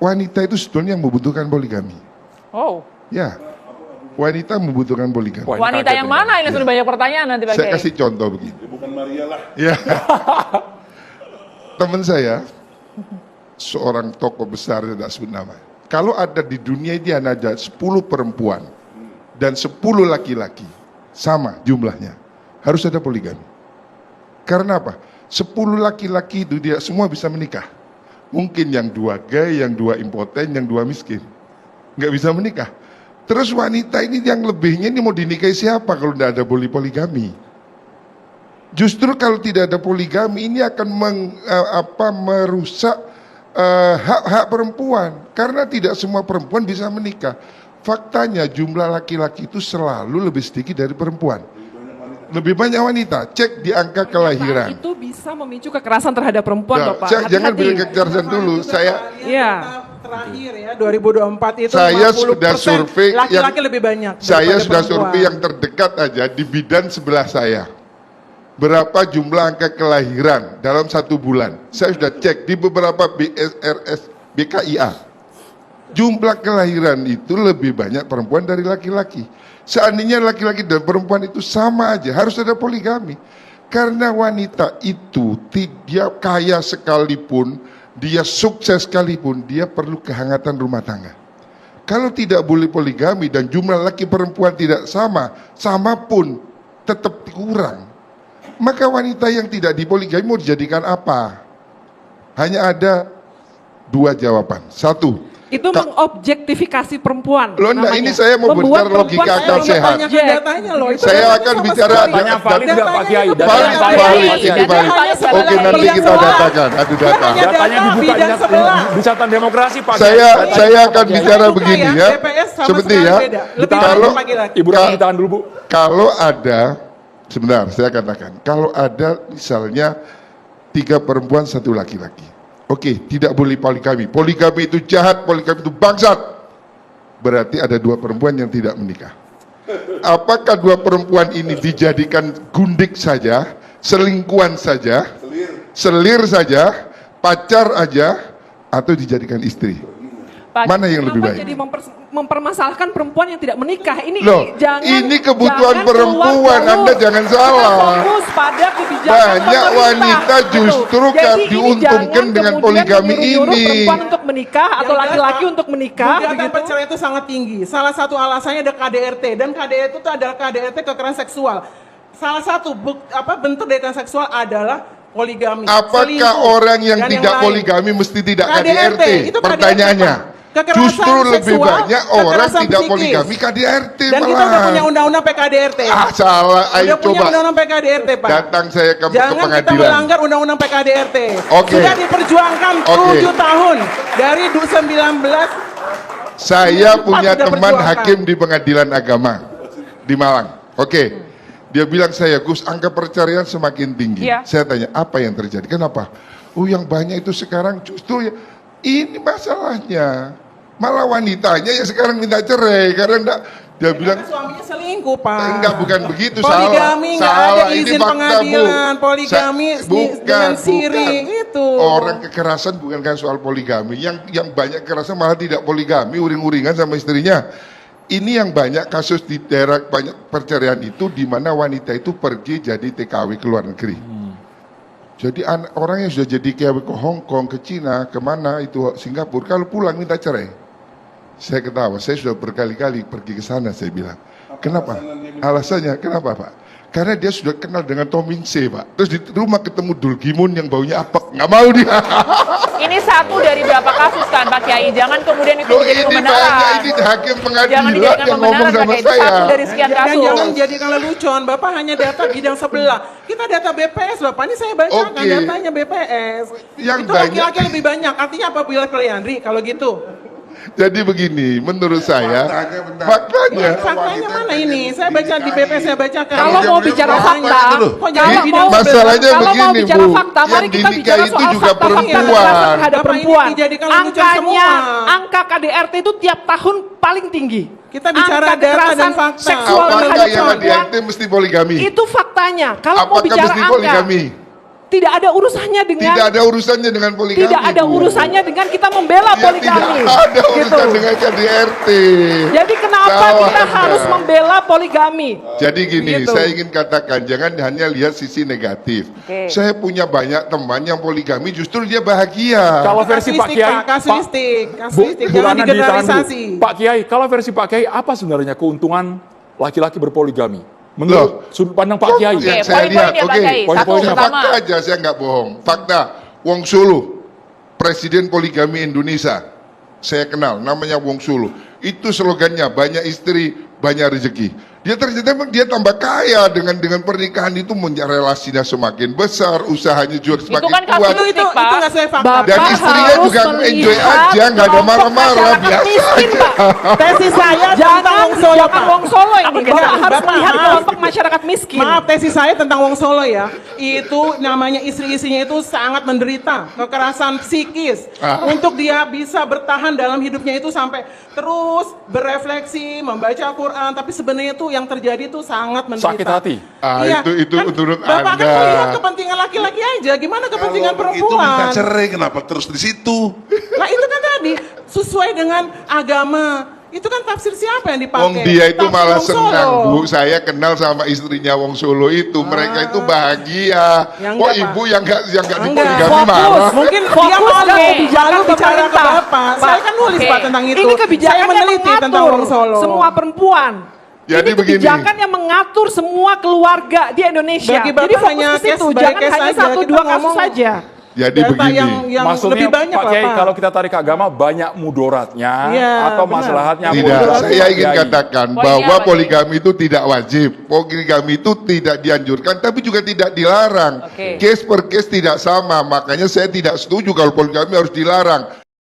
wanita itu sebetulnya yang membutuhkan poligami. Oh. Ya, wanita membutuhkan poligami. Wanita yang mana? Ini sudah banyak pertanyaan nanti Pak Saya Kiai. kasih contoh begini. Bukan Maria lah. Ya. Teman saya, seorang tokoh besar, tidak sebut nama. Kalau ada di dunia ini ada 10 perempuan dan 10 laki-laki, sama jumlahnya, harus ada poligami. Karena apa? 10 laki-laki itu dia semua bisa menikah. Mungkin yang 2 gay, yang 2 impoten, yang 2 miskin. Nggak bisa menikah. Terus wanita ini yang lebihnya ini mau dinikahi siapa kalau tidak ada poligami? Justru kalau tidak ada poligami ini akan merusak hak-hak perempuan. Karena tidak semua perempuan bisa menikah. Faktanya jumlah laki-laki itu selalu lebih sedikit dari perempuan. Lebih banyak wanita. Cek di angka kelahiran. Itu bisa memicu kekerasan terhadap perempuan, Nah, Bapak. jangan Hati-hati. bilang kekerasan dulu. Iya. Terakhir ya 2024 itu Saya 50% sudah survei laki-laki lebih banyak. Saya daripada sudah perempuan. survei yang terdekat aja di bidan sebelah saya. Berapa jumlah angka kelahiran dalam 1 bulan? Saya sudah cek di beberapa BSRS, BKIA. Jumlah kelahiran itu lebih banyak perempuan dari laki-laki. Seandainya laki-laki dan perempuan itu sama aja, harus ada poligami. Karena wanita itu dia kaya sekalipun, dia sukses sekalipun, dia perlu kehangatan rumah tangga. Kalau tidak boleh poligami dan jumlah laki perempuan tidak sama, sama pun tetap kurang. Maka wanita yang tidak dipoligami mau dijadikan apa? Hanya ada 2 jawaban. 1, Itu mengobjektifikasi perempuan. loh enggak, namanya. ini saya mau Membuat bicara logika perempuan akal sebagai sehat. objek. Datanya loh. Itu Saya datanya akan sama bicara sekali. Datanya valid nggak Pak Kiai? Valid, Datanya valid, valid. ini valid. Datanya Oke, valid. nanti Bidang kita sebelah. datakan, adu data. Datanya Datanya data dibuka bidang sebelah. di catatan demokrasi Pak Kiai. Saya Datanya akan Pak Kiai. bicara Buka begini ya, ya. BPS sama Seperti sekali ya. beda. Lebih Kalau banyak laki-laki. Ibu Rani ditahan dulu Bu. kalau ada, sebentar saya katakan, kalau ada misalnya 3 perempuan 1 laki-laki. Oke, tidak boleh poligami. Poligami itu jahat, poligami itu bangsat. Berarti ada 2 perempuan yang tidak menikah. Apakah 2 perempuan ini dijadikan gundik saja, selingkuhan saja, selir saja, pacar aja, atau dijadikan istri? Pak, Mana yang lebih Kenapa baik? jadi mempermasalahkan perempuan yang tidak menikah? Ini Loh, jangan, ini kebutuhan jangan perempuan, keluar dulu. Anda jangan Kita salah. fokus pada kebijakan Banyak pemerintah. wanita Gitu. justru Jadi kan ini diuntungkan jangan dengan kemudian poligami menyuruh-nyuruh ini. perempuan untuk menikah atau Yang laki-laki data- untuk menikah. Gugatan Begitu. perceraian itu sangat tinggi. Salah satu alasannya ada KDRT dan KDRT itu adalah KDRT kekerasan seksual. Salah satu bentuk kekerasan seksual adalah poligami. Apakah selingkuh, orang yang dan tidak lain. poligami mesti tidak KDRT, KDRT? itu KDRT, Pertanyaannya. Pak. Kekerasan Justru lebih seksual, banyak orang kekerasan tidak psikis. poligami KDRT Dan kita udah malah. punya undang-undang PKDRT. Ah salah, ayo Udah punya coba. undang-undang PKDRT, Pak. Datang saya ke Jangan kita pengadilan. melanggar undang-undang PKDRT. Oke. Sudah diperjuangkan Oke. 7 tahun dari 19. Saya punya sudah teman perjuangkan. hakim di pengadilan agama di Malang. Oke. Dia bilang saya, Gus, angka perceraian semakin tinggi. Iya. Saya tanya, apa yang terjadi? Kenapa? Oh, yang banyak itu sekarang justru ya, ini masalahnya. Malah wanitanya yang sekarang minta cerai karena enggak, dia bilang Suaminya selingkuh, Pak. enggak, bukan begitu, Poligami nggak salah. ada Ini izin fakta, Bu. pengadilan. Poligami dengan siri itu. Orang kekerasan bukan kan soal poligami. Yang banyak kekerasan malah tidak poligami, uring-uringan sama istrinya. Ini yang banyak kasus di daerah banyak perceraian itu di mana wanita itu pergi jadi TKW ke luar negeri. Jadi orang yang sudah jadi TKW ke Hong Kong, ke Cina, kemana itu Singapura, kalau pulang minta cerai. Saya ketawa, saya sudah berkali-kali pergi ke sana, saya bilang. Kenapa? Alasannya, kenapa Pak? Karena dia sudah kenal dengan Tomingse Pak. Terus di rumah ketemu Dulgimun yang baunya apek, nggak mau dia. ini satu dari berapa kasus kan Pak Kiai? Jangan kemudian itu Loh, menjadi ini kebenaran. banyak, ini hakim Jangan pengadilan dijadikan yang ngomong pembenaran Pak sama Kiai. Itu saya. satu dari sekian Dan kasus. jangan jadikan lelucon, Bapak hanya data bidang sebelah. Kita data BPS, Bapak. Ini saya bacakan Oke. datanya BPS. Yang itu banyak- laki-laki lebih banyak. Artinya apa Bila Kaliandri kalau gitu? Jadi begini, menurut saya, faktanya. Faktanya mana ini? Saya baca di BPS, saya bacakan. Kalau mau bicara fakta, Kok jadi kalau bidang mau Masalahnya kalau mau begini, bicara Bu, fakta, mari yang kita bicara dinikahi itu soal juga fakta-fakta perempuan. kekerasan terhadap Bapak, ini perempuan. dijadikan lelucon Angkanya, semua. angka KDRT itu tiap tahun paling tinggi. Kita bicara Angka data dan kekerasan fakta. seksual Apakah terhadap yang perempuan KDRT mesti poligami? itu faktanya. Kalau mau Apakah bicara mesti angka, poligami? tidak ada urusannya dengan Tidak ada urusannya dengan poligami. tidak ada Bu. urusannya dengan kita membela Ya, poligami. tidak ada urusan Gitu. dengan KDRT. Jadi kenapa Tahu kita Anda. harus membela poligami? Jadi gini, Gitu. saya ingin katakan, jangan hanya lihat sisi negatif. Oke. Saya punya banyak teman yang poligami, justru dia bahagia. Kalau versi Pak Kiai, kasuistik, Bu jangan Nana ditahan dulu. digeneralisasi. Pak Kiai, kalau versi Pak Kiai, apa sebenarnya keuntungan laki-laki berpoligami? Menurut sudut pandang Pak Kiai. Oke, Yang saya poin-poinnya, lihat, Pak oke, Kiai. Satu poin-poinnya. pertama. fakta aja, saya nggak bohong. Fakta, Wong Solo, Presiden Poligami Indonesia, saya kenal, namanya Wong Solo. Itu slogannya, banyak istri, banyak rezeki. Dia ternyata memang dia tambah kaya dengan pernikahan itu, relasinya semakin besar, usahanya juga semakin kan kuat. kasus Itu nggak saya fakta. Bapak Dan istrinya harus juga enjoy melihat aja, nggak ada kelompok marah-marah, masyarakat biasa miskin, Pak. Tesis saya tentang Jangan Wong Solo, jangan Pak. Wong Solo ini. Oke, Bapak harus Bapak, melihat maaf. kelompok masyarakat miskin. Maaf, tesis saya tentang Wong Solo ya. Itu namanya istri-istrinya itu sangat menderita kekerasan psikis. Untuk dia bisa bertahan dalam hidupnya itu sampai terus berefleksi, membaca Quran, tapi sebenarnya itu yang terjadi itu sangat menderita. Sakit hati. Ah, itu kan menurut Bapak kan Anda. melihat kepentingan laki-laki aja, gimana kepentingan Kalau begitu minta perempuan? cerai, kenapa terus di situ? Nah itu kan tadi sesuai dengan agama. Itu kan tafsir siapa yang dipakai? Wong dia itu Tafsir malah Wong Solo. senang, Bu. Saya kenal sama istrinya Wong Solo itu. Mereka itu bahagia. Ya Kok enggak, ibu Pak. yang enggak Enggak. dipoligami marah? Mungkin dia Fokus malu ke kebijakan malu bicara ke pemerintah. Bapak. Saya kan nulis Oke. Pak tentang itu. Ini kebijakan Saya yang meneliti tentang mengatur Wong Solo. semua perempuan. Jadi ini begini. kebijakan yang mengatur semua keluarga di Indonesia. Bagi Bapak Jadi fokus hanya ke situ, case by jangan case hanya aja. satu Kita dua kasus ngomong saja. Jadi data begini. yang Maksudnya lebih banyak Pak lah, Kiai, Pak. kalau kita tarik ke agama banyak mudaratnya Iya, atau benar. maslahatnya. Tidak, mudarat saya Pak ingin Kiai. katakan Poinnya bahwa apa, poligami itu tidak wajib. Poligami itu tidak dianjurkan, tapi juga tidak dilarang. Oke. Case per case tidak sama, makanya saya tidak setuju kalau poligami harus dilarang.